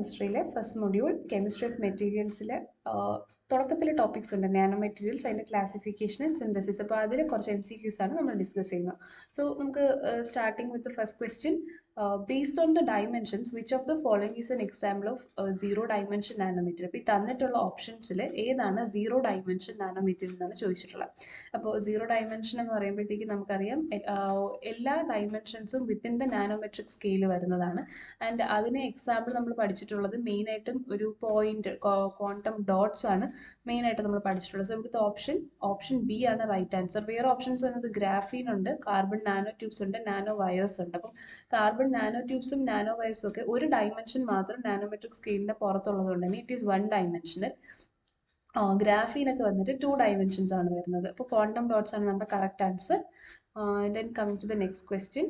കെമിസ്ട്രിയിലെ first module chemistry of മെറ്റീരിയൽസിലെ തുടക്കത്തിലെ topics ഉണ്ട് nano materials അതിൻ്റെ ക്ലാസിഫിക്കേഷൻ ആൻഡ് സിന്തസിസ്. അപ്പോൾ അതിൽ കുറച്ച് MCQs ആണ് നമ്മൾ ഡിസ്കസ് ചെയ്യുന്നത്. സോ നമുക്ക് starting with first question, based on the dimensions which of the following is an example of zero dimension nano material. അപ്പോൾ ഈ തന്നിട്ടുള്ള ഓപ്ഷൻസിൽ ഏതാണ് സീറോ ഡയമെൻഷൻ നാനോ മെറ്റീരിയൽ എന്നാണ് ചോദിച്ചിട്ടുള്ളത്. അപ്പോൾ സീറോ ഡയമെൻഷൻ എന്ന് പറയുമ്പോഴത്തേക്ക് നമുക്കറിയാം എല്ലാ ഡയമെൻഷൻസും വിത്തിൻ ദ നാനോമെട്രിക് സ്കെയിൽ വരുന്നതാണ്. ആൻഡ് അതിന് എക്സാമ്പിൾ നമ്മൾ പഠിച്ചിട്ടുള്ളത് മെയിനായിട്ടും ഒരു പോയിന്റ് ക്വാണ്ടം ഡോട്ട്സ് ആണ് മെയിനായിട്ട് നമ്മൾ പഠിച്ചിട്ടുള്ളത്. സോ ഇവിടുത്തെ ഓപ്ഷൻ ബി ആണ് റൈറ്റ് ആൻസർ. വേറെ ഓപ്ഷൻസ് വരുന്നത് ഗ്രാഫീൻ ഉണ്ട്, കാർബൺ നാനോ ട്യൂബ്സ് ഉണ്ട്, നാനോ വയേഴ്സ് ഉണ്ട്. അപ്പം കാർബൺ നാനോ ട്യൂബ്സും നാനോ വയേഴ്സും ഒക്കെ ഒരു ഡയമെൻഷൻ മാത്രം നാനോമെട്രിക് സ്കെയിലിന്റെ പുറത്തുള്ളത് കൊണ്ട് തന്നെ ഇറ്റ് ഈസ് വൺ ഡയമെൻഷനൽ. ഗ്രാഫീനൊക്കെ വന്നിട്ട് 2 ഡയമെൻഷൻസ് ആണ് വരുന്നത്. അപ്പോൾ ക്വാണ്ടം ഡോട്ട്സ് ആണ് നമ്മുടെ correct answer. Then coming to the next question,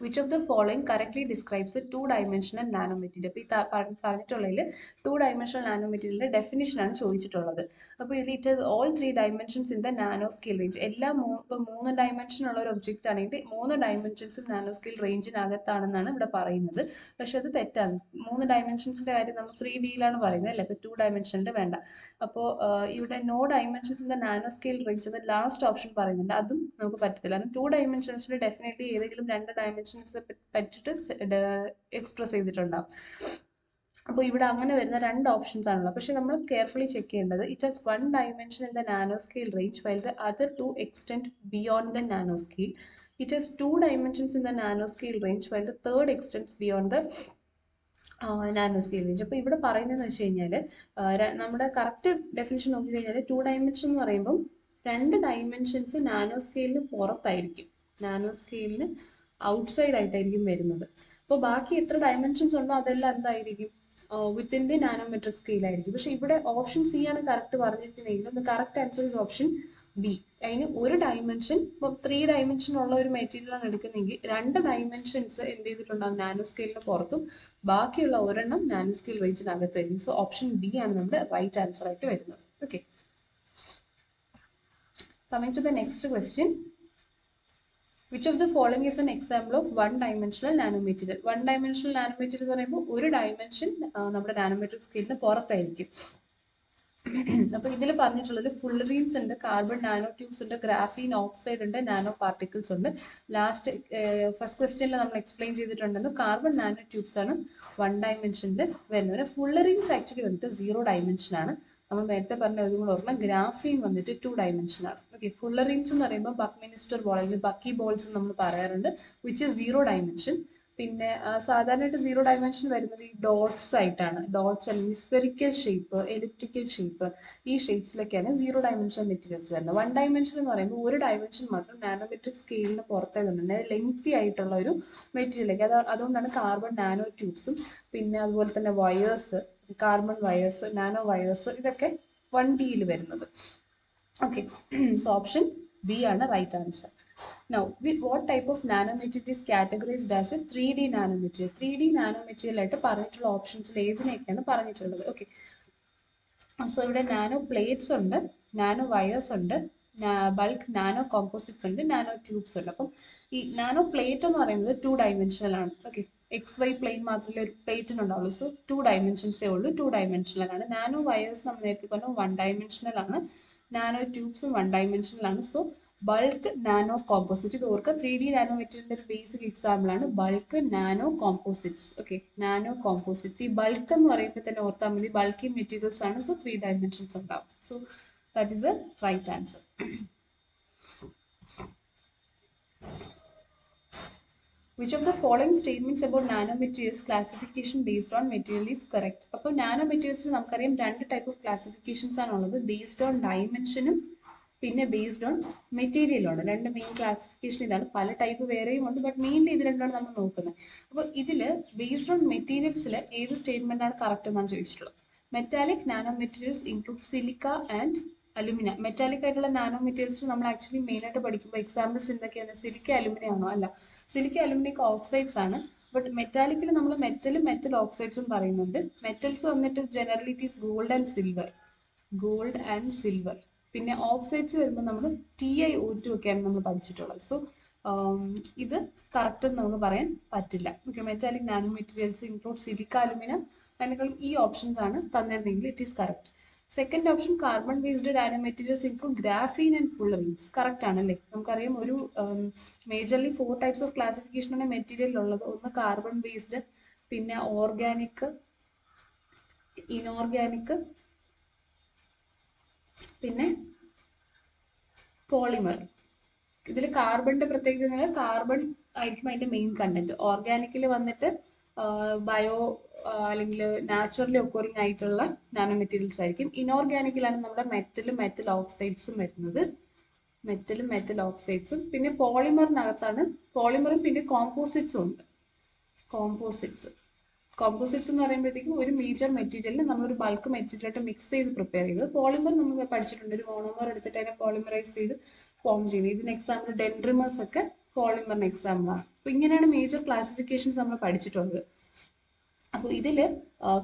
which of the following correctly describes a two-dimensional nanomaterial? അപ്പോൾ ഈ പറഞ്ഞിട്ടുള്ളതിൽ ടു ഡയമെൻഷണൽ നാനോ മെറ്റീരിയലിന്റെ ഡെഫിനിഷൻ ആണ് ചോദിച്ചിട്ടുള്ളത്. അപ്പോൾ ഇതിൽ it has all 3 dimensions in the nano scale range. എല്ലാ ഇപ്പോൾ 3 ഡയമെൻഷൻ ഉള്ള ഒരു ഒബ്ജക്റ്റ് ആണെങ്കിൽ 3 ഡയമെൻഷൻസും നാനോ സ്കെയിൽ റേഞ്ചിനകത്താണെന്നാണ് ഇവിടെ പറയുന്നത്. പക്ഷെ അത് തെറ്റാണ്. 3 ഡയമെൻഷൻസിന്റെ കാര്യം നമ്മൾ 3Dയിലാണ് പറയുന്നത് അല്ലേ, ഇപ്പോൾ 2 ഡയമെൻഷനിൽ വേണ്ട. അപ്പോൾ ഇവിടെ no dimensions in the nano scale range എന്ന് ലാസ്റ്റ് ഓപ്ഷൻ പറയുന്നുണ്ട്, അതും നമുക്ക് പറ്റത്തില്ല. കാരണം 2 ഡയമെൻഷൻസിൽ ഡെഫിനറ്റ്ലി ഏതെങ്കിലും 2 ഡയമെൻഷൻസ് പറ്റിയിട്ട് എക്സ്പ്രസ് ചെയ്തിട്ടുണ്ടാവും. അപ്പോൾ ഇവിടെ അങ്ങനെ വരുന്ന 2 ഓപ്ഷൻസ് ആണല്ലോ. പക്ഷെ നമ്മൾ കെയർഫുള്ളി ചെക്ക് ചെയ്യേണ്ടത് it has 1 dimension in the nano scale range while the other 2 extend beyond the nano scale. It has 2 dimensions in the nano scale range while the third extends beyond the nano scale range. അപ്പോൾ ഇവിടെ പറയുന്നതെന്ന് വെച്ച് കഴിഞ്ഞാൽ നമ്മുടെ correct definition നോക്കിക്കഴിഞ്ഞാൽ 2 dimension എന്ന് പറയുമ്പം 2 dimensions nano സ്കെയിലിന് പുറത്തായിരിക്കും, nano സ്കെയിലിന് outside ആയിട്ടായിരിക്കും വരുന്നത്. അപ്പോൾ ബാക്കി എത്ര ഡയമെൻഷൻസ് ഉണ്ടോ അതെല്ലാം എന്തായിരിക്കും, വിത്തിൻ ദി നാനോമെട്രിക് സ്കെയിൽ ആയിരിക്കും. പക്ഷേ ഇവിടെ ഓപ്ഷൻ സി ആണ് കറക്റ്റ് പറഞ്ഞിരിക്കുന്നതെങ്കിൽ correct answer is option B. അതിന് ഒരു ഡയമെൻഷൻ, ഇപ്പോൾ 3 ഡയമെൻഷൻ ഉള്ള ഒരു മെറ്റീരിയൽ ആണ് എടുക്കുന്നതെങ്കിൽ 2 ഡയമെൻഷൻസ് എന്ത് ചെയ്തിട്ടുണ്ടാകും, നാനോ സ്കെയിലിന് പുറത്തും ബാക്കിയുള്ള ഒരെണ്ണം നാനോ സ്കെയിൽ റേഞ്ചിനകത്തായിരിക്കും. സോ ഓപ്ഷൻ ബി ആണ് നമ്മുടെ റൈറ്റ് ആൻസർ ആയിട്ട് വരുന്നത്. Okay, coming to the next question, which of the following is an example of one dimensional nanomaterial? One dimensional nanomaterial എന്ന് പറയുമ്പോൾ ഒരു ഡയമെൻഷൻ നമ്മുടെ നാനോമെട്രിക് സ്കെയിലിന് പുറത്തായിരിക്കും. അപ്പോൾ ഇതിൽ പറഞ്ഞിട്ടുള്ളത് ഫുള്ളറീൻസ് ഉണ്ട്, കാർബൺ നാനോ ട്യൂബ്സ് ഉണ്ട്, ഗ്രാഫീൻ ഓക്സൈഡ് ഉണ്ട്, നാനോ പാർട്ടിക്കിൾസ് ഉണ്ട്. ലാസ്റ്റ് ഫസ്റ്റ് ക്വസ്റ്റ്യനിൽ നമ്മൾ എക്സ്പ്ലെയിൻ ചെയ്തിട്ടുണ്ടെന്ന് കാർബൺ നാനോ ട്യൂബ്സ് ആണ് 1 ഡയമെൻഷനിൽ വരുന്നത്. ഫുള്ളറീൻസ് ആക്ച്വലി വന്നിട്ട് 0 ഡയമെൻഷൻ ആണ്. നമ്മൾ നേരത്തെ പറഞ്ഞ ഇതും കൂടെ ഓർമ്മ, ഗ്രാഫീൻ വന്നിട്ട് 2 ഡയമെൻഷൻ ആണ്. ഓക്കെ, ഫുള്ളറീൻസ് എന്ന് പറയുമ്പോൾ ബക്മിനിസ്റ്റർ ബോൾ അല്ലെങ്കിൽ ബക്കി ബോൾസ് നമ്മൾ പറയാറുണ്ട്, വിച്ച് ഇസ് 0 ഡയമെൻഷൻ. പിന്നെ സാധാരണയായിട്ട് 0 ഡയമെൻഷൻ വരുന്നത് ഈ ഡോട്ട്സ് ആയിട്ടാണ്. ഡോട്ട്സ് അല്ലെങ്കിൽ സ്പെറിക്കൽ ഷേപ്പ്, എലിപ്റ്റിക്കൽ ഷേപ്പ്, ഈ ഷേപ്സിലൊക്കെയാണ് 0 ഡയമെൻഷൻ മെറ്റീരിയൽസ് വരുന്നത്. 1 ഡയമെൻഷൻ എന്ന് പറയുമ്പോൾ ഒരു ഡയമെൻഷൻ മാത്രം നാനോമെട്രിക് സ്കെയിലിന് പുറത്തേക്കുണ്ട്, ലെങ്തി ആയിട്ടുള്ള ഒരു മെറ്റീരിയലേക്ക്. അതുകൊണ്ടാണ് കാർബൺ നാനോ ട്യൂബ്സും പിന്നെ അതുപോലെ തന്നെ wires, carbon wires, nano wires ഇതൊക്കെ 1Dയിൽ വരുന്നത്. ഓക്കെ, സോ ഓപ്ഷൻ ബി ആണ് right answer. Now, what type of nanomaterial is categorized as a 3D nanomaterial? 3D nanomaterial ആയിട്ട് പറഞ്ഞിട്ടുള്ള ഓപ്ഷൻസിൽ ഏതിനെയൊക്കെയാണ് പറഞ്ഞിട്ടുള്ളത്? ഓക്കെ, സോ ഇവിടെ നാനോ പ്ലേറ്റ്സ് ഉണ്ട്, നാനോ വയേഴ്സ് ഉണ്ട്, ബൾക്ക് നാനോ കോമ്പോസിറ്റ്സ് ഉണ്ട്, നാനോ ട്യൂബ്സ് ഉണ്ട്. അപ്പം ഈ നാനോ പ്ലേറ്റ് എന്ന് പറയുന്നത് 2 ഡയമെൻഷനൽ ആണ്. ഓക്കെ, XY പ്ലെയിൻ മാത്രമേ ഒരു പ്ലേറ്റിനുണ്ടാവുള്ളൂ. സോ 2 ഡയമെൻഷൻസേ ഉള്ളൂ, 2 ഡയമെൻഷനൽ ആണ്. നാനോ വയേഴ്സ് നമ്മൾ നേരത്തെ പറഞ്ഞു 1 ഡയമെൻഷനൽ ആണ്. നാനോ ട്യൂബ്സും 1 ഡയമെൻഷനൽ ആണ്. സോ ബൾക്ക് നാനോ കോമ്പോസിറ്റ്, ഇത് ഓർക്കുക 3D നാനോ മെറ്റീരിയലിന്റെ ഒരു ബേസിക് എക്സാമ്പിൾ ആണ് bulk nano composites. Okay, nano composites. ഈ ബൾക്ക് എന്ന് പറയുമ്പോൾ തന്നെ ഓർത്താൽ മതി ബൾക്കി മെറ്റീരിയൽസ് ആണ്. സോ 3 ഡയമെൻഷൻസ് ഉണ്ടാവും. So that is the right answer. Which of the following statements about nanomaterials classification based on material is correct? അപ്പോൾ നാനോ മെറ്റീരിയൽസിൽ നമുക്കറിയാം 2 ടൈപ്പ് ഓഫ് ക്ലാസിഫിക്കേഷൻസ് ആണുള്ളത്, ബേസ്ഡ് ഓൺ ഡയമെൻഷനും പിന്നെ ബേസ്ഡ് ഓൺ മെറ്റീരിയലാണ്. 2 മെയിൻ ക്ലാസിഫിക്കേഷൻ ഇതാണ്. പല ടൈപ്പ് വേറെയും ഉണ്ട്, ബട്ട് മെയിൻലി ഇത് രണ്ടാണ് നമ്മൾ നോക്കുന്നത്. അപ്പോൾ ഇതിൽ ബേസ്ഡ് ഓൺ മെറ്റീരിയൽസിൽ ഏത് സ്റ്റേറ്റ്മെന്റ് ആണ് കറക്റ്റ് എന്നാണ് ചോദിച്ചിട്ടുള്ളത്. Metallic nano materials include silica and alumina. Metallic ആയിട്ടുള്ള നാനോ മെറ്റീരിയൽസ് നമ്മൾ ആക്ച്വലി മെയിനായിട്ട് പഠിക്കുമ്പോൾ എക്സാമ്പിൾസ് എന്തൊക്കെയാണ്, സിലിക്ക അലുമിന ആണോ? അല്ല, സിലിക്ക അലുമിനയ്ക്ക് ഓക്സൈഡ്സ് ആണ്. ബട്ട് മെറ്റാലിക്കിൽ നമ്മൾ മെറ്റലും മെറ്റൽ ഓക്സൈഡ്സും പറയുന്നുണ്ട്. മെറ്റൽസ് വന്നിട്ട് generally it is gold and silver. പിന്നെ ഓക്സൈഡ്സ് വരുമ്പോൾ നമ്മൾ TiO2 ഒക്കെയാണ് നമ്മൾ പഠിച്ചിട്ടുള്ളത്. സോ ഇത് കറക്റ്റ് എന്ന് നമുക്ക് പറയാൻ പറ്റില്ല. Okay, metallic nano materials include silica, aluminium അതിനേക്കാളും ഈ ഓപ്ഷൻസ് ആണ് തന്നിരുന്നെങ്കിൽ it is correct. Second option carbon based nano materials include graphene and fullerenes. Correct ആണല്ലേ? നമുക്കറിയാം ഒരു മേജർലി 4 ടൈപ്സ് ഓഫ് ക്ലാസിഫിക്കേഷൻ ആണ് മെറ്റീരിയൽ ഉള്ളത്. ഒന്ന് കാർബൺ ബേസ്ഡ്, പിന്നെ ഓർഗാനിക്, ഇനോർഗാനിക്, പിന്നെ പോളിമർ. ഇതിൽ കാർബണിന്റെ പ്രത്യേകത കാർബൺ ആയിരിക്കും അതിന്റെ മെയിൻ കണ്ടന്റ്. ഓർഗാനിക്കിൽ വന്നിട്ട് ബയോ അല്ലെങ്കിൽ നാച്ചുറലി ഒക്കോറിംഗ് ആയിട്ടുള്ള നാനോ മെറ്റീരിയൽസ് ആയിരിക്കും. ഇനോർഗാനിക്കിലാണ് നമ്മുടെ മെറ്റൽ ഓക്സൈഡ്സും വരുന്നത്. മെറ്റൽ ഓക്സൈഡ്സും പിന്നെ പോളിമറിനകത്താണ് പോളിമറും പിന്നെ കോമ്പോസിറ്റ്സും ഉണ്ട്. കോമ്പോസിറ്റ്സ് എന്ന് പറയുമ്പോഴത്തേക്കും ഒരു മേജർ മെറ്റീരിയലിൽ നമ്മളൊരു ബൾക്ക് മെറ്റീരിയലായിട്ട് മിക്സ് ചെയ്ത് പ്രിപ്പയർ ചെയ്തത്. പോളിമർ നമ്മൾ പഠിച്ചിട്ടുണ്ട്, ഒരു മോണോമർ എടുത്തിട്ട് അതിനെ പോളിമറൈസ് ചെയ്ത് ഫോം ചെയ്യുന്നത്. ഇതിന് എക്സാമ്പിൾ ഡെൻഡ്രിമേഴ്സ് ഒക്കെ പോളിമറിന് എക്സാമ്പിളാണ്. അപ്പോൾ ഇങ്ങനെയാണ് മേജർ ക്ലാസിഫിക്കേഷൻസ് നമ്മൾ പഠിച്ചിട്ടുള്ളത്. അപ്പോൾ ഇതിൽ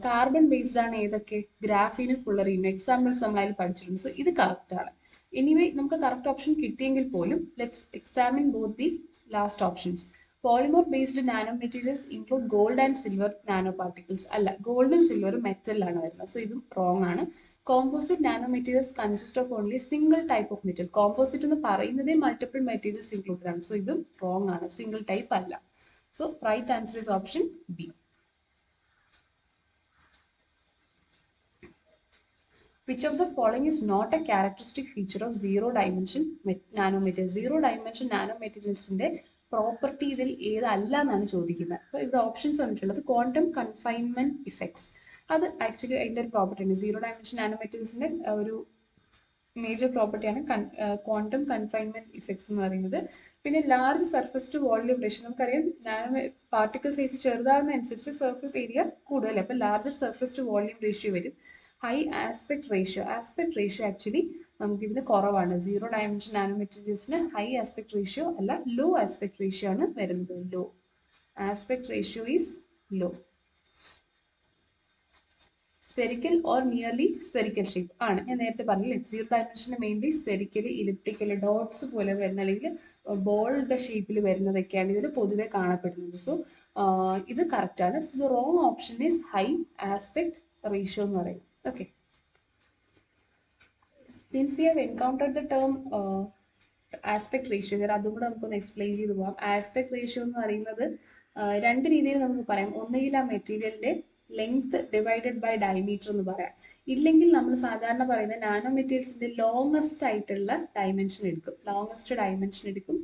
കാർബൺ ബേസ്ഡ് ആണ് ഏതൊക്കെ? ഗ്രാഫീനും ഫുള്ളറീനും എക്സാമ്പിൾസ് നമ്മൾ അതിൽ പഠിച്ചിട്ടുണ്ട്. സോ ഇത് കറക്റ്റ് ആണ്. എനിവേ നമുക്ക് കറക്റ്റ് ഓപ്ഷൻ കിട്ടിയെങ്കിൽ പോലും let's examine both the last options. Polymer based nano materials include gold and silver nano particles. അല്ല, ഗോൾഡും സിൽവറും മെറ്റലിലാണ് വരുന്നത്. സോ ഇതും റോങ് ആണ്. Composite nano materials consist of only single type of material. Composite എന്ന് പറയുന്നതേ മൾട്ടിപ്പിൾ മെറ്റീരിയൽസ് ഇൻക്ലൂഡഡ് ആണ്. സോ ഇതും റോങ് ആണ്, സിംഗിൾ ടൈപ്പ് അല്ല. So right answer is option B. Which of the following is not a characteristic feature of zero dimension nanomaterials? Zero dimension nanomaterialsന്റെ property ഇതിൽ ഏതല്ല എന്നാണ് ചോദിക്കുന്നത്. അപ്പോൾ ഇവിടെ ഓപ്ഷൻസ് വന്നിട്ടുള്ളത് ക്വാണ്ടം കൺഫൈൻമെന്റ് ഇഫക്ട്സ്. അത് ആക്ച്വലി അതിൻ്റെ ഒരു പ്രോപ്പർട്ടിയാണ്. സീറോ ഡയമെൻഷൻ നാനോമെറ്റീരിയൽസിന്റെ ഒരു മേജർ പ്രോപ്പർട്ടിയാണ് ക്വാണ്ടം കൺഫൈൻമെന്റ് ഇഫക്ട്സ് എന്ന് പറയുന്നത്. പിന്നെ large surface to volume ratio. നമുക്കറിയാം നാനോ പാർട്ടിക്കിൾ സൈസ് ചെറുതാകുന്ന അനുസരിച്ച് സർഫസ് ഏരിയ കൂടുതൽ, അപ്പോൾ larger surface to volume ratio വരും. ഹൈ ആസ്പെക്ട് റേഷ്യോ ആക്ച്വലി നമുക്കിതിന് കുറവാണ്. സീറോ ഡയമെൻഷൻ നാനോ മെറ്റീരിയൽസിന് ഹൈ ആസ്പെക്ട് റേഷ്യോ അല്ല, ലോ ആസ്പെക്ട് റേഷ്യോ ആണ് വരുന്നത്. Low aspect ratio is low. Spherical or nearly spherical shape ആണ്. ഞാൻ നേരത്തെ പറഞ്ഞില്ലേ, സീറോ ഡയമെൻഷന് മെയിൻലി സ്പെറിക്കൽ, ഇലിപ്റ്റിക്കൽ, ഡോട്ട്സ് പോലെ വരുന്ന അല്ലെങ്കിൽ ബോളിന്റെ ഷേപ്പിൽ വരുന്നതൊക്കെയാണ് ഇതിൽ പൊതുവെ കാണപ്പെടുന്നത്. സോ ഇത് കറക്റ്റ് ആണ്. So the wrong option is high aspect ratio എന്ന് പറയും. Okay. Since we have encountered the term aspect ratio, അതും കൂടെ നമുക്കൊന്ന് എക്സ്പ്ലെയിൻ ചെയ്ത് പോകാം. ആസ്പെക്ട് റേഷ്യോ എന്ന് പറയുന്നത് രണ്ട് രീതിയിൽ നമുക്ക് പറയാം. ഒന്നുകിൽ ആ മെറ്റീരിയലിന്റെ ലെങ്ത് ഡിവൈഡഡ് ബൈ ഡയമീറ്റർ എന്ന് പറയാം. ഇല്ലെങ്കിൽ നമ്മൾ സാധാരണ പറയുന്ന നാനോ മെറ്റീരിയൽസിന്റെ ലോങ്ങസ്റ്റ് ആയിട്ടുള്ള ഡയമെൻഷൻ എടുക്കും,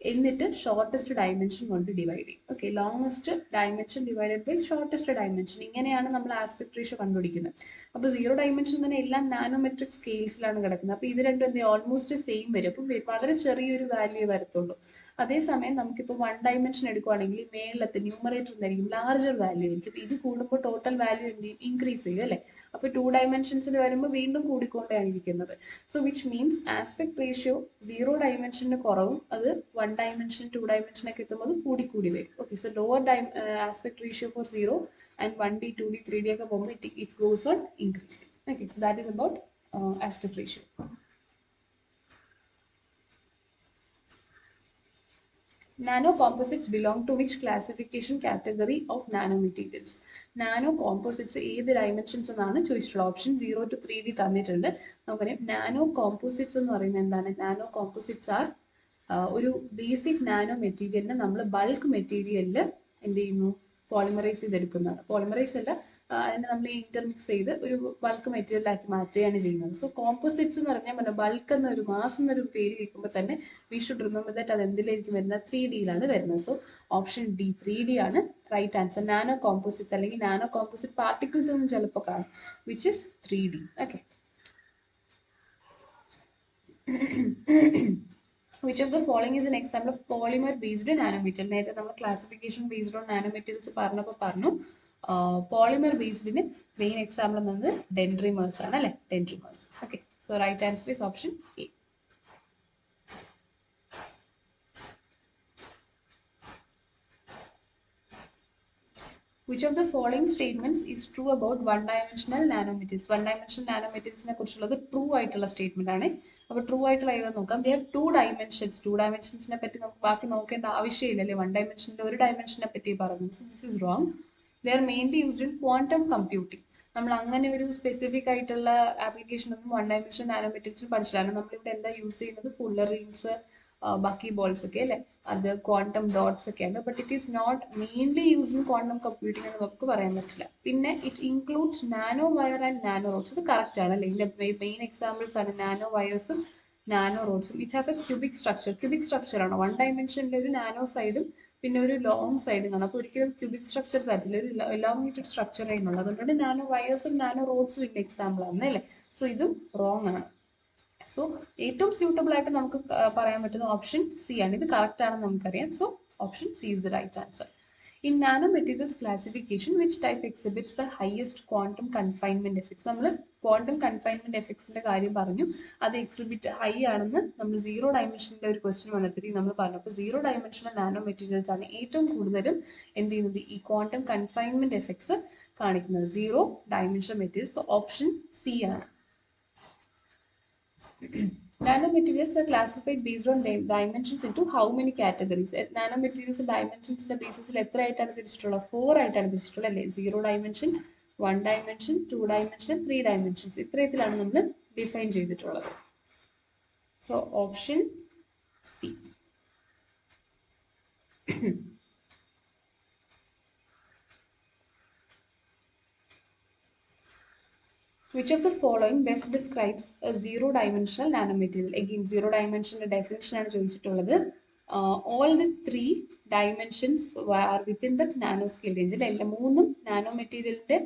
എന്നിട്ട് ഷോർട്ടസ്റ്റ് ഡയമെൻഷൻ കൊണ്ട് ഡിവൈഡ് ചെയ്യും. Okay, longest dimension divided by shortest dimension, ഇങ്ങനെയാണ് നമ്മൾ ആസ്പെക്ട് റേഷ്യോ കണ്ടുപിടിക്കുന്നത്. അപ്പോൾ സീറോ ഡയമെൻഷൻ തന്നെ എല്ലാം നാനോമെട്രിക് സ്കെയിൽസിലാണ് കിടക്കുന്നത്. അപ്പോൾ ഇത് രണ്ടും എന്ത് ഓൾമോസ്റ്റ് സെയിം വരും. അപ്പം വളരെ ചെറിയൊരു വാല്യൂ വരത്തുള്ളൂ. അതേസമയം നമുക്കിപ്പോൾ 1 ഡയമെൻഷൻ എടുക്കുകയാണെങ്കിൽ മേളിലത്തെ ന്യൂമറേറ്റർ എന്തായിരിക്കും? ലാർജർ വാല്യൂ ആയിരിക്കും. ഇത് കൂടുമ്പോൾ ടോട്ടൽ വാല്യൂ എന്ത് ചെയ്യും? ഇൻക്രീസ് ചെയ്യും അല്ലേ? അപ്പോൾ 2 ഡയമെൻഷൻസിൽ വരുമ്പോൾ വീണ്ടും കൂടിക്കൊണ്ടാണ് ഇരിക്കുന്നത്. So which means aspect ratio zero ഡയമെൻഷന് കുറവും, അത് 1 ഡയമെൻഷൻ 2 ഡയമെൻഷൻ ഒക്കെ എത്തുമ്പോൾ കൂടി വരും. Okay, so lower aspect ratio for 0 and 1D 2D 3D ഒക്കെ പോകുമ്പോൾ it goes on increasing. Okay, so that is about aspect ratio. Nano composites belong to which classification category of nanomaterials? Nano composites ഏത് dimensions എന്നാണ് ചോദിച്ചിട്ടുള്ളത്. Option 0 to 3D തന്നിട്ടുണ്ട്. നമുക്കറിയാം nano composites എന്ന് പറയുന്നത് എന്താണ്? നാനോ കോമ്പോസിറ്റ്സ് ആർ ഒരു basic nano മെറ്റീരിയലിനെ നമ്മൾ ബൾക്ക് മെറ്റീരിയലിൽ എന്ത് ചെയ്യുന്നു? പോളിമറൈസ് ചെയ്തെടുക്കുന്നതാണ്. പോളിമറൈസ് അല്ല, അതിനെ നമ്മൾ ഇന്റർമിക്സ് ചെയ്ത് ഒരു ബൾക്ക് മെറ്റീരിയലാക്കി മാറ്റുകയാണ് ചെയ്യുന്നത്. സോ കോമ്പോസിറ്റ്സ് എന്ന് പറഞ്ഞാൽ ബൾക്ക് എന്നൊരു മാസ് എന്നൊരു പേര് കേൾക്കുമ്പോൾ തന്നെ വി ഷുഡ് റിമെമ്പർ ദാറ്റ് അത് എന്തിലായിരിക്കും വരുന്നത്? 3Dയിലാണ് വരുന്നത്. സോ ഓപ്ഷൻ ഡി 3D ആണ് റൈറ്റ് ആൻസർ. നാനോ കോമ്പോസിറ്റ്സ് അല്ലെങ്കിൽ നാനോ കോമ്പോസിറ്റ് പാർട്ടിക്കിൾസ് ഒന്നും ചിലപ്പോൾ കാണും, which is 3D. Okay. Which of the following is an example of polymer based nanomaterial? നേരത്തെ നമ്മൾ ക്ലാസിഫിക്കേഷൻ ബേസ്ഡ് ഓൺ നാനോമെറ്റീരിയൽസ് പറഞ്ഞു. പോളിമർ ബേസ്ഡിന് main example എന്നത് ഡെൻഡ്രിമേഴ്സ് ആണ് അല്ലേ? Dendrimers. Okay, so right answer is option A. Which of the following statements is true about one-dimensional nanomaterials? One-dimensional nanomaterialsനെ കുറിച്ചുള്ളത് true ആയിട്ടുള്ള സ്റ്റേറ്റ്മെന്റ് ആണ്. അപ്പോൾ ട്രൂ ആയിട്ടുള്ള ഏതാന്ന് നോക്കാം. They have two dimensions. Two ഡയമെൻഷൻസിനെ പറ്റി നമുക്ക് ബാക്കി നോക്കേണ്ട ആവശ്യമില്ലല്ലേ. വൺ ഡയമെൻഷനിൽ ഒരു ഡയമെൻഷനെ പറ്റി പറഞ്ഞു. So this is wrong. They are mainly used in quantum computing. നമ്മൾ അങ്ങനെ ഒരു സ്പെസിഫിക് ആയിട്ടുള്ള ആപ്ലിക്കേഷൻ ഒന്നും വൺ ഡയമെൻഷണൽ നാനോമെറ്റീരിയൽസിൽ പഠിച്ചില്ല. നമ്മളിവിടെ എന്താ യൂസ് ചെയ്യുന്നത്? ഫുള്ളറീൻസ്, ബക്കി ബോൾസ് ഒക്കെ അല്ലേ, അത് ക്വാണ്ടം ഡോട്ട്സ് ഒക്കെയാണ്. But it is not mainly used in quantum computing എന്ന് നമുക്ക് പറയാൻ പറ്റില്ല. പിന്നെ it includes nano wire and nano rods. ഇത് കറക്റ്റ് ആണ് അല്ലേ. ഇതിന്റെ മെയിൻ എക്സാമ്പിൾസ് ആണ് നാനോ വയേഴ്സും നാനോ റോഡ്സും. It have a cubic structure. Cubic structure ആണ്. വൺ ഡയമെൻഷനിൽ ഒരു നാനോ സൈഡും പിന്നെ ഒരു ലോങ് സൈഡും കാണാം. അപ്പോൾ ഒരിക്കലും ക്യൂബിക് സ്ട്രക്ചർ തരത്തില്ല, ഒരു എലോങ്ങേറ്റഡ് സ്ട്രക്ചർ ആയിരുന്നുള്ളൂ. അതുകൊണ്ടാണ് നാനോ വയേഴ്സും നാനോ റോഡ്സും ഇതിന്റെ എക്സാമ്പിൾ ആണ് അല്ലേ. സോ ഇതും റോങ് ആണ്. സോ ഏറ്റവും സ്യൂട്ടബിൾ ആയിട്ട് നമുക്ക് പറയാൻ പറ്റുന്ന ഓപ്ഷൻ സി ആണ്. ഇത് കറക്റ്റ് ആണെന്ന് നമുക്കറിയാം. So option C is the right answer. In nanomaterials classification which type exhibits the highest quantum confinement effects? നമ്മൾ ക്വാണ്ടം കൺഫൈൻമെന്റ് എഫക്ട്സിന്റെ കാര്യം പറഞ്ഞു. അത് എക്സിബിറ്റ് ഹൈ ആണെന്ന് നമ്മൾ സീറോ ഡയമെൻഷനിലെ ഒരു ക്വസ്റ്റ്യൻ വന്നപ്പോഴത്തേക്ക് നമ്മൾ പറഞ്ഞു. അപ്പോൾ സീറോ ഡയമെൻഷണൽ നാനോ മെറ്റീരിയൽസ് ആണ് ഏറ്റവും കൂടുതലും എന്ത് ചെയ്യുന്നത്? ഈ ക്വാണ്ടം കൺഫൈൻമെന്റ് എഫക്ട്സ് കാണിക്കുന്നത്. Zero dimensional materials. Option C ആണ്. Nanomaterials are classified based on dimensions into how many categories? Nanomaterials dimensions basis എത്ര ആയിട്ടാണ് തിരിച്ചിട്ടുള്ളത്? 4 ആയിട്ടാണ് തിരിച്ചിട്ടുള്ളത് അല്ലേ. 0 dimension, 1 dimension, 2 dimension, 3 dimensions. ഇത്രയത്തിലാണ് നമ്മൾ ഡിഫൈൻ ചെയ്തിട്ടുള്ളത്. So option C. Which of the following best describes a zero-dimensional nanomaterial? Again, zero-dimensional definition ആണ് ചോദിച്ചിട്ടുള്ളത്. All the three dimensions are within the nanoscale range. അല്ലെ, മൂന്നും നാനോമെറ്റീരിയലിന്റെ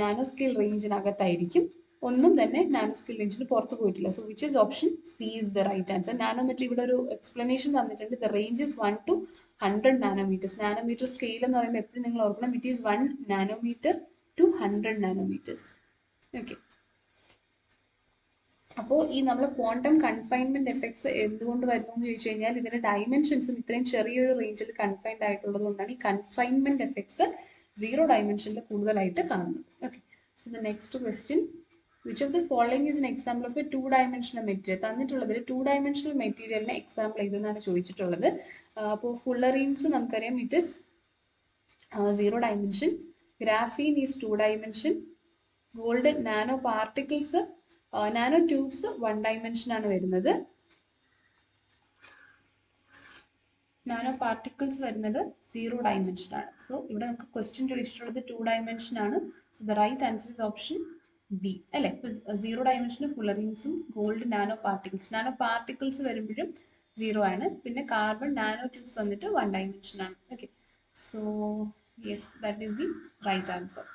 നാനോസ്കെയിൽ റേഞ്ചിനകത്തായിരിക്കും. ഒന്നും തന്നെ നാനോസ്കെയിൽ റേഞ്ചിന് പുറത്ത് പോയിട്ടില്ല. So which is option C is the right answer. Nanometre ഇവിടെ ഒരു എക്സ്പ്ലനേഷൻ തന്നിട്ടുണ്ട്. The range is 1 to 100 nanometres. Nanometre scale എന്ന് പറയുമ്പോൾ എപ്പോഴും നിങ്ങൾ ഓർക്കണം, it is 1 nanometre to 100 nanometres. Okay. അപ്പോൾ ഈ നമ്മൾ ക്വാണ്ടം കൺഫൈൻമെന്റ് എഫക്ട്സ് എന്തുകൊണ്ട് വരുന്നു എന്ന് ചോദിച്ചു കഴിഞ്ഞാൽ ഇതിന്റെ ഡയമെൻഷൻസും ഇത്രയും ചെറിയൊരു റേഞ്ചിൽ കൺഫൈൻഡ് ആയിട്ടുള്ളത് കൊണ്ടാണ് ഈ കൺഫൈൻമെന്റ് എഫക്ട്സ് സീറോ ഡയമെൻഷനിൽ കൂടുതലായിട്ട് കാണുന്നത്. Okay. So the next question, which of the following is an example of a two dimensional material? തന്നിട്ടുള്ളതിൽ ടു ഡയമെൻഷണൽ മെറ്റീരിയലിനെ എക്സാമ്പിൾ ചെയ്തെന്നാണ് ചോദിച്ചിട്ടുള്ളത്. അപ്പോൾ ഫുള്ളറീൻസ് നമുക്കറിയാം, it is zero dimension. Graphene is two dimension. Gold nano particles, nano tubes 1 dimension ആണ് വരുന്നത്. Nano particles വരുന്നത് 0 dimension ആണ്. സോ ഇവിടെ നമുക്ക് ക്വസ്റ്റ്യൻ ചോദിച്ചിട്ടുള്ളത് 2 ഡയമെൻഷൻ ആണ്. So the right answer is option B അല്ലേ. 0 ഡയമെൻഷന് ഫുള്ളറീൻസും ഗോൾഡ് നാനോ പാർട്ടിക്കിൾസ് വരുമ്പോഴും 0 ആണ്. പിന്നെ കാർബൺ നാനോ ട്യൂബ്സ് വന്നിട്ട് 1 ഡയമെൻഷൻ ആണ്. Okay. So yes, that is the right answer.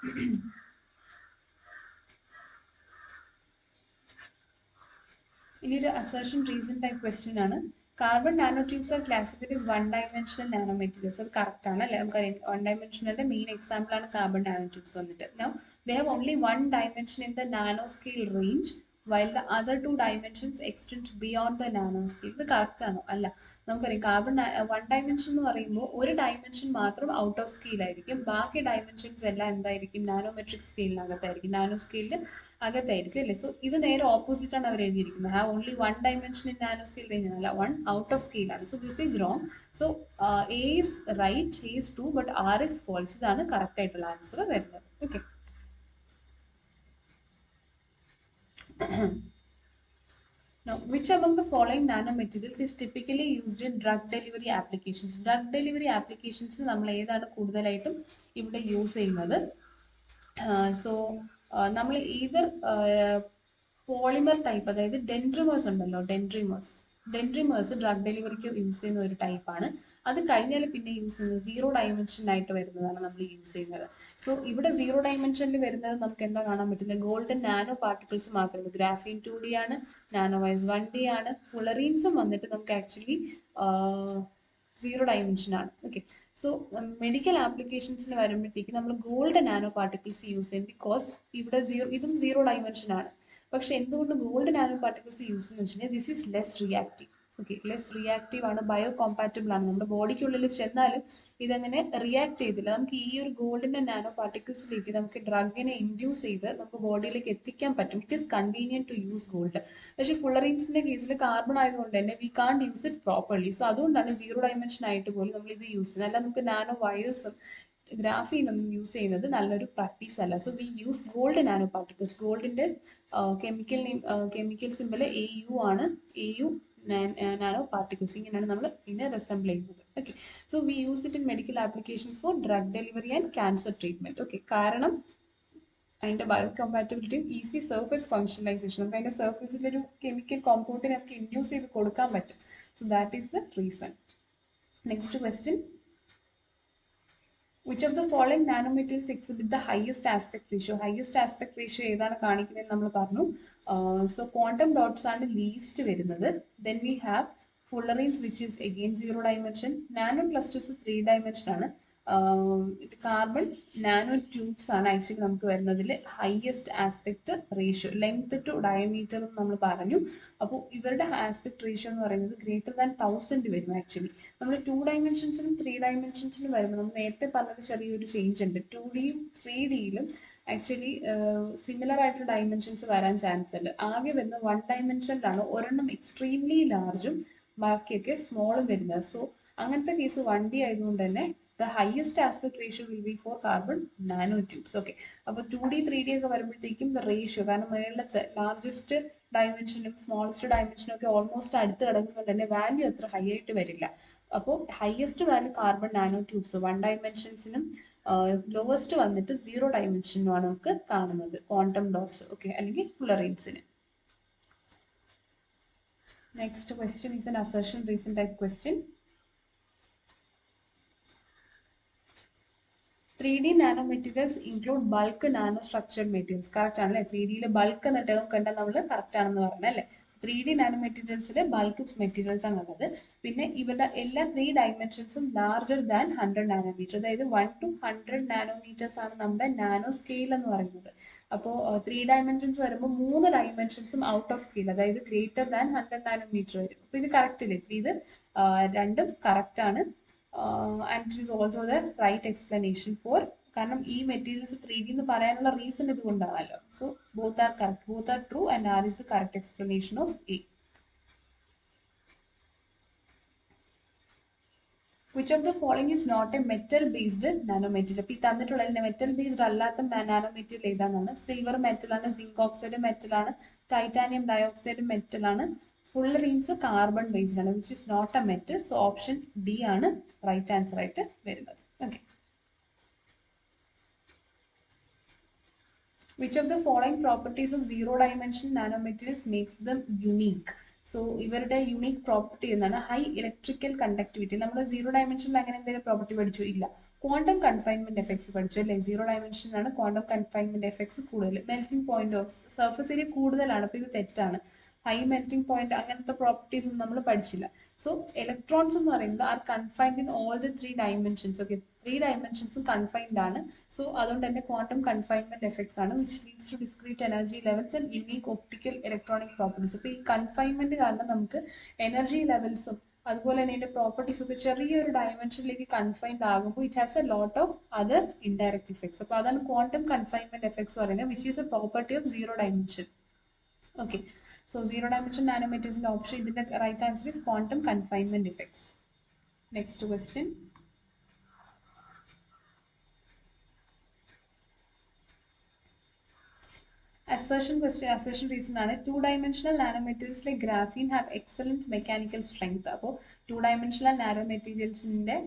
ഇനി ഒരു അസർഷൻ റീസൺ ടൈപ്പ് ക്വസ്റ്റ്യൻ ആണ്. Carbon nano tubes are classified as 1 dimensional nano materials. അത് കറക്റ്റ് ആണ് അല്ലേ. നമുക്കറിയാം 1 ഡയമെൻഷനലിന്റെ മെയിൻ എക്സാമ്പിൾ ആണ് കാർബൺ നാനോ ട്യൂബ്സ് വന്നിട്ട്. Now they have only 1 dimension in the nano scale range while the other 2 dimensions extend beyond the nanoscale. ഇത് correct ആണോ? അല്ല. നമുക്കറിയാം കാർബൺ 1 ഡയമെൻഷൻ എന്ന് പറയുമ്പോൾ ഒരു ഡയമെൻഷൻ മാത്രം ഔട്ട് ഓഫ് സ്കെയിൽ ആയിരിക്കും. ബാക്കി ഡയമെൻഷൻസ് എല്ലാം എന്തായിരിക്കും? നാനോമെട്രിക് സ്കെയിലിനകത്തായിരിക്കും, നാനോ സ്കെയിലിൽ അകത്തായിരിക്കും അല്ലേ. സോ ഇത് നേരെ ഓപ്പോസിറ്റ് ആണ് അവർ എഴുതിയിരിക്കുന്നത്. Have only 1 dimension in nano scale range അല്ല, 1 ഔട്ട് ഓഫ് സ്കെയിൽ ആണ്. So this is wrong. So A is right, A is true, but R is false. ഇതാണ് കറക്റ്റ് ആയിട്ടുള്ള ആൻസർ വരുന്നത്. Okay. Now, which among the following nanomaterials is typically used in drug delivery applications? Drug delivery applications നമ്മൾ ഏതാണ് കൂടുതലായിട്ടും ഇവിടെ use ചെയ്യുന്നത്? So നമ്മൾ ether polymer type, അതായത് ഡെൻഡ്രിമേഴ്സ് ഉണ്ടല്ലോ, ഡെൻഡ്രിമേഴ്സ് ഡ്രഗ് ഡെലിവറിക്ക് യൂസ് ചെയ്യുന്ന ഒരു ടൈപ്പാണ്. അത് കഴിഞ്ഞാൽ പിന്നെ യൂസ് ചെയ്യുന്നത് 0 ഡയമെൻഷനായിട്ട് വരുന്നതാണ് നമ്മൾ യൂസ് ചെയ്യുന്നത്. സോ ഇവിടെ 0 ഡയമെൻഷനിൽ വരുന്നത് നമുക്ക് എന്താ കാണാൻ പറ്റുന്നത്? ഗോൾഡൻ നാനോ പാർട്ടിക്കിൾസ് മാത്രമേ ഉള്ളൂ. ഗ്രാഫീൻ 2D ആണ്, നാനോ വൈസ് 1D ആണ്. ഫുള്ളറീൻസും വന്നിട്ട് നമുക്ക് ആക്ച്വലി 0 ഡയമെൻഷൻ ആണ്. ഓക്കെ. സോ മെഡിക്കൽ ആപ്ലിക്കേഷൻസിന് വരുമ്പോഴത്തേക്ക് നമ്മൾ ഗോൾഡ് നാനോ പാർട്ടിക്കിൾസ് യൂസ് ചെയ്യും. ബിക്കോസ് ഇവിടെ ഇതും 0 ഡയമെൻഷൻ ആണ്. പക്ഷെ എന്തുകൊണ്ട് ഗോൾഡ് നാനോ പാർട്ടിക്കിൾസ് യൂസ് എന്ന് വെച്ചിട്ടുണ്ടെങ്കിൽ this is less reactive. Okay, less reactive ആണ്, ബയോ കോമ്പാറ്റബിൾ ആണ്. നമ്മുടെ ബോഡിക്കുള്ളിൽ ചെന്നാലും ഇതങ്ങനെ റിയാക്ട് ചെയ്തില്ല. നമുക്ക് ഈ ഒരു ഗോൾഡിന്റെ നാനോ പാർട്ടിക്കിൾസിലേക്ക് നമുക്ക് ഡ്രഗിനെ ഇൻഡ്യൂസ് ചെയ്ത് നമുക്ക് ബോഡിയിലേക്ക് എത്തിക്കാൻ പറ്റും. It is convenient to use gold. പക്ഷേ ഫുള്ളറീൻസിന്റെ കേസിൽ കാർബൺ ആയതുകൊണ്ട് തന്നെ we can't use it properly. So അതുകൊണ്ടാണ് സീറോ ഡയമെൻഷൻ ആയിട്ട് പോലും നമ്മൾ ഇത് യൂസ് ചെയ്യുന്നത്. അല്ല നമുക്ക് നാനോ വയേഴ്സും ഗ്രാഫീൻ ഒന്നും യൂസ് ചെയ്യുന്നത് നല്ലൊരു പ്രാക്ടീസ് അല്ല. So we use gold nano particles. ഗോൾഡിന്റെ കെമിക്കൽ സിമ്പിൾ AU ആണ്. AU nano particles. ഇങ്ങനെയാണ് നമ്മൾ ഇതിനെ റെസംബിൾ ചെയ്യുന്നത്. Okay, so we use it in medical applications for drug delivery and cancer treatment. Okay, കാരണം അതിന്റെ ബയോ കമ്പാറ്റബിലിറ്റിയും ഈസി സർഫേസ് ഫംഗ്ഷനലൈസേഷൻ, നമുക്ക് അതിന്റെ സർഫേസിലൊരു കെമിക്കൽ കോമ്പൗണ്ടിനെ നമുക്ക് ഇൻഡ്യൂസ് ചെയ്ത് കൊടുക്കാൻ പറ്റും. So that is the reason. Next question, which of the following nanomaterials exhibit the highest aspect ratio? Highest aspect ratio ഏതാണ് കാണിക്കുന്നത് നമ്മൾ പറഞ്ഞു. So quantum dots ആണ് ലീസ്റ്റ് വരുന്നത്. Then we have fullerenes which is again 0 dimension. Nano clusters 3 dimension ആണ്. Carbon nano tubes ആണ് actually നമുക്ക് വരുന്നതിൽ highest aspect ratio. Length to diameter എന്ന് നമ്മൾ പറഞ്ഞു. അപ്പോൾ ഇവരുടെ ആസ്പെക്ട് റേഷ്യോ എന്ന് പറയുന്നത് ഗ്രേറ്റർ ദാൻ 1000 വരും. ആക്ച്വലി നമ്മൾ 2 ഡയമെൻഷൻസിലും 3 ഡയമെൻഷൻസിലും വരുമ്പോൾ നമ്മൾ നേരത്തെ പറഞ്ഞത് ചെറിയൊരു ചേഞ്ച് ഉണ്ട്. 2Dയും 3Dയിലും ആക്ച്വലി സിമിലർ ആയിട്ടുള്ള ഡയമെൻഷൻസ് വരാൻ ചാൻസ് ഉണ്ട്. ആകെ വരുന്നത് 1 ഡയമെൻഷനിലാണ് ഒരെണ്ണം എക്സ്ട്രീംലി ലാർജും ബാക്കിയൊക്കെ സ്മോളും വരുന്നത്. സോ അങ്ങനത്തെ കേസ് 1D ആയതുകൊണ്ട് തന്നെ the highest aspect ratio will be for carbon nanotubes. Okay, അപ്പോൾ 2D 3D ഒക്കെ വരുമ്പോഴത്തേക്കും the ratio, കാരണം മേളത്തെ ലാർജസ്റ്റ് ഡയമെൻഷനും സ്മോളസ്റ്റ് ഡയമെൻഷനും ഒക്കെ ഓൾമോസ്റ്റ് അടുത്ത് കിടക്കുന്നുണ്ട് തന്നെ വാല്യൂ അത്ര ഹൈ ആയിട്ട് വരില്ല. അപ്പോൾ highest value carbon nano tubes 1 ഡയമെൻഷൻസിനും ലോവസ്റ്റ് വന്നിട്ട് 0 ഡയമെൻഷനുമാണ് നമുക്ക് കാണുന്നത് ക്വാണ്ടം ഡോട്ട്സ്. ഓക്കെ, അല്ലെങ്കിൽ ഫുള്ളറീൻസിന്. Next question is an assertion reason type question. 3D nanomaterials include bulk nanostructured materials. Correct ആണല്ലേ? 3Dയിലെ ബൾക്ക് എന്നിട്ട് കണ്ടാൽ നമ്മൾ കറക്റ്റ് ആണെന്ന് പറഞ്ഞത് അല്ലേ? 3D നാനോമെറ്റീരിയൽസിലെ ബൾക്ക് മെറ്റീരിയൽസ് ആണുള്ളത്. പിന്നെ ഇവരുടെ എല്ലാ 3 ഡയമെൻഷൻസും ലാർജർ ദാൻ 100 നാനോമീറ്റർ. അതായത് 1 to 100 നാനോമീറ്റേഴ്സ് ആണ് നമ്മുടെ നാനോ സ്കെയിൽ എന്ന് പറയുന്നത്. അപ്പോൾ 3 ഡയമെൻഷൻസ് വരുമ്പോൾ 3 ഡയമെൻഷൻസും ഔട്ട് ഓഫ് സ്കെയിൽ, അതായത് ഗ്രേറ്റർ ദാൻ 100 നാനോമീറ്റർ വരും. അപ്പോൾ ഇത് കറക്റ്റ് ഇല്ലേ? ഇത് രണ്ടും കറക്റ്റ് ആണ്. And it is also the right explanation for, കാരണം ഈ മെറ്റീരിയൽസ് 3D എന്ന് പറയാനുള്ള റീസൺ ഇതുകൊണ്ടാണല്ലോ. So both are correct, both are true and R is the correct explanation of A. Which of the following is not a metal based nanomaterial? അപ്പോൾ ഈ തന്നിട്ടുള്ള metal based അല്ലാത്ത nanomaterial ഏതാണെന്നാണ്. Silver metal ആണ്, zinc oxide metal ആണ്, titanium dioxide metal ആണ്, fullerenes carbon based ആണ്. Which is not a metal. So option D ആണ് റൈറ്റ് ആൻസർ ആയിട്ട് വരുന്നത്. Okay, which of the following properties of zero dimension nanomaterials makes them unique? So ഇവരുടെ unique property എന്നാണ് high electrical conductivity. നമ്മൾ zero ഡയമെൻഷനിൽ അങ്ങനെ എന്തെങ്കിലും property പഠിച്ചു? ഇല്ല. ക്വാണ്ടം കൺഫൈൻമെന്റ് എഫക്ട്സ് പഠിച്ചു അല്ലേ? സീറോ ഡയമെൻഷനിലാണ് ക്വാണ്ടം കൺഫൈൻമെന്റ് എഫക്ട്സ് കൂടുതൽ. Melting point of surface area കൂടുതലാണ്. അപ്പോൾ ഇത് തെറ്റാണ്. ഹൈ മെൽറ്റിംഗ് പോയിന്റ് അങ്ങനത്തെ പ്രോപ്പർട്ടീസ് ഒന്നും നമ്മൾ പഠിച്ചില്ല. സോ ഇലക്ട്രോൺസ് എന്ന് പറയുന്നത് are confined in all the 3 dimensions. Okay, 3 ഡയമെൻഷൻസും കൺഫൈൻഡ് ആണ്. സോ അതുകൊണ്ട് തന്നെ ക്വാണ്ടം കൺഫൈൻമെന്റ് എഫക്ട്സ് ആണ് which leads to discrete energy levels and unique optical electronic properties. അപ്പോൾ ഈ കൺഫൈൻമെന്റ് കാരണം നമുക്ക് എനർജി ലെവൽസും അതുപോലെ തന്നെ ഇതിന്റെ പ്രോപ്പർട്ടീസ് ഒക്കെ ചെറിയൊരു ഡയമെൻഷനിലേക്ക് കൺഫൈൻഡ് ആകുമ്പോൾ it has a lot of other indirect effects. അപ്പോൾ അതാണ് ക്വാണ്ടം കൺഫൈൻമെന്റ് എഫക്ട്സ് പറയുന്നത്, which is A property of zero dimension. Okay, so zero dimension nanometers in option, the right answer is quantum confinement effects. Next question. Assertion question, assertion reason ആണ്. 2-dimensional nanomaterials like graphene have excellent mechanical strength. അപ്പോൾ 2-dimensional nanomaterialsന്റെ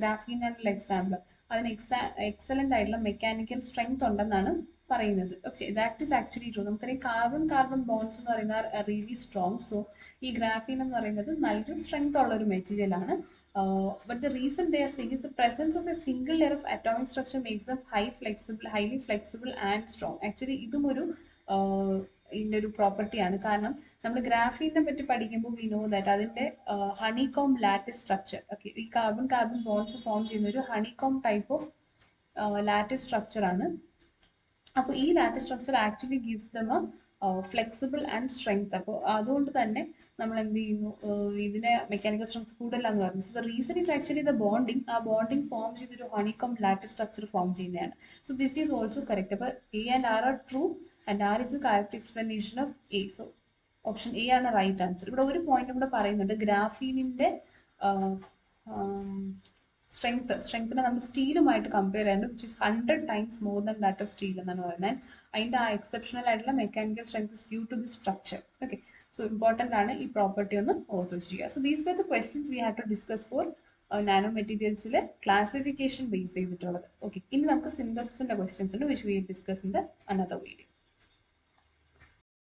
graphene ആയിട്ടുള്ള example, അതിന് excellent ആയിട്ടുള്ള mechanical strength ഉണ്ടെന്നാണ് പറയുന്നത്. Okay, that is actually true. നമുക്കറിയാം carbon carbon bones എന്ന് പറയുന്നത് റിയലി സ്ട്രോങ്. സോ ഈ ഗ്രാഫീൻ എന്ന് പറയുന്നത് നല്ലൊരു സ്ട്രെങ്ത് ഉള്ള ഒരു മെറ്റീരിയൽ ആണ്. But the reason they are saying is the presence of a single layer of atomic structure makes them highly flexible and strong. Actually ഇതും ഒരു ഇതിൻ്റെ ഒരു പ്രോപ്പർട്ടിയാണ്. കാരണം നമ്മൾ ഗ്രാഫീനെ പറ്റി പഠിക്കുമ്പോൾ വി നോ ദാറ്റ് അതിൻ്റെ ഹണികോം ലാറ്റിസ് സ്ട്രക്ചർ. ഓക്കെ, ഈ കാർബൺ കാർബൺ ബോൺസ് ഫോം ചെയ്യുന്ന ഒരു honeycomb type of lattice structure ആണ്. അപ്പോൾ ഈ lattice structure actually gives them a flexible and strength. അപ്പോൾ അതുകൊണ്ട് തന്നെ നമ്മൾ എന്ത് ചെയ്യുന്നു, ഇതിനെ മെക്കാനിക്കൽ സ്ട്രെങ്ത് കൂടുതലാന്ന് പറഞ്ഞു. So the reason is actually the bonding. ആ ബോണ്ടിങ് ഫോം ചെയ്തൊരു ഹണികോം ലാറ്റിസ് സ്ട്രക്ചർ ഫോം ചെയ്യുന്നതാണ്. So this is also correct. അപ്പോൾ A and R are true and R is a correct explanation of A. So option A ആണ് right answer. ഇവിടെ ഒരു point കൂടെ പറയുന്നുണ്ട്, ഗ്രാഫീനിന്റെ സ്ട്രെങ്ത്തിനെ നമ്മൾ സ്റ്റീലുമായിട്ട് കമ്പയർ ചെയ്യുന്നുണ്ട്, which is 100 times more than that of steel എന്നാണ് പറയുന്നത്. അതിൻ്റെ ആ എക്സെപ്ഷണൽ ആയിട്ടുള്ള mechanical strength is due to the structure. Okay, so important ആണ് ഈ പ്രോപ്പർട്ടി ഒന്ന് ഓർത്ത് വെച്ചിരിക്കുക. So these were the questions we have to discuss for nano മെറ്റീരിയൽസിലെ ക്ലാസിഫിക്കേഷൻ ബേസ് ചെയ്തിട്ടുള്ളത്. ഓക്കെ, ഇനി നമുക്ക് സിന്തസിസിന്റെ ക്വസ്റ്റ്യൻസ് ഉണ്ട്, which we discuss in the another video.